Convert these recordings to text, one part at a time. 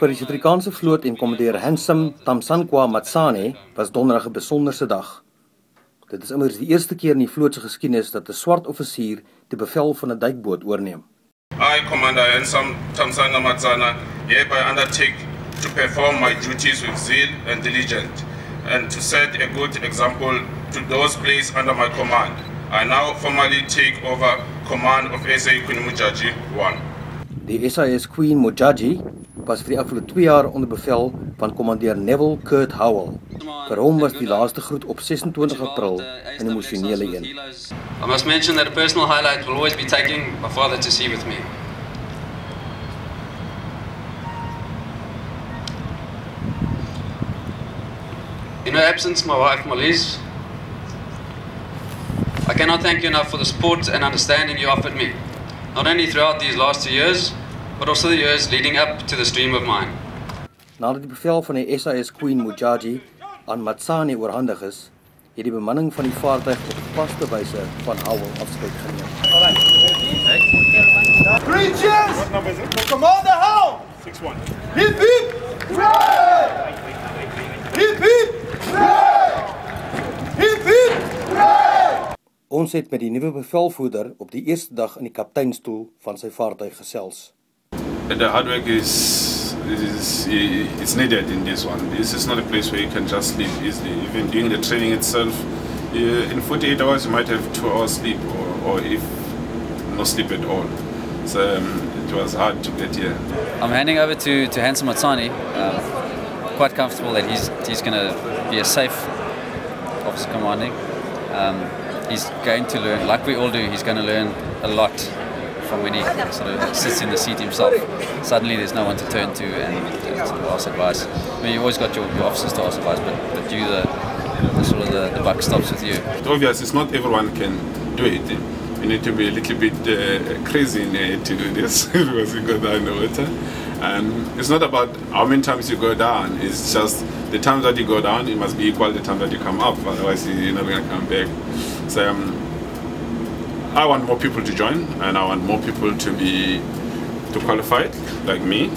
Vir die Suid-Afrikaanse vloot en kommandeur Handsome Thamsanqa Matsane was donderdag 'n besonderse dag. Dit is immers die eerste keer in die vloot se geskiedenis dat 'n swart offisier die bevel van 'n duikboot oorneem. I, Commander Handsome Thamsanqa Matsane, hereby undertake to perform my duties with zeal and diligence, and to set a good example to those placed under my command. I now formally take over command of SA Queen Modjadji 1. Die SAS Queen Modjadji was vir die afgelope 2 jaar onder bevel van kommandeur Neville Kurt Howell. Vir hom was die laaste groet op 26 April 'n emosionele een. I must mention that a personal highlight will always be taking my father to sea with me. In her absence, my wife Marlies, I cannot thank you enough for the support and understanding you offered me, not only throughout these last 2 years, but also the years leading up to this dream of mine. Nadat die bevel van die SAS Queen Modjadji aan Matsane oorhandig is, het die bemanning van die vaartuig op gepaste wyse van Howell afskeid geneem. Three cheers! What number is it? For Commander Howell! 6-1. Hip hip! Hooray! Hip hip! Hooray! Hip hip! Hooray! Ons het met die nuwe bevelvoerder op die eerste dag in die kapteinstoel van sy vaartuig gesels. The hard work is needed in this one. This is not a place where you can just sleep easily. Even during the training itself, in 48 hours you might have 2 hours sleep, or if no sleep at all. So it was hard to get here. I'm handing over to Handsome Matsane. Quite comfortable that he's going to be a safe officer commanding. He's going to learn, like we all do, he's going to learn a lot from when he sort of sits in the seat himself. Suddenly there's no one to turn to and sort of ask advice. I mean, you always got your officers to ask advice, but you the buck stops with you. It's obvious it's not everyone can do it. You need to be a little bit crazy in the to do this because you go down in the water. It's not about how many times you go down, it's just the times that you go down, it must be equal to the time that you come up, otherwise you're not going to come back. So I want more people to join, and I want more people to be qualified like me.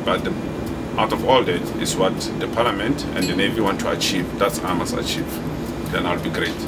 But out of all that is what the Parliament and the Navy want to achieve. That's what I must achieve. Then I'll be great.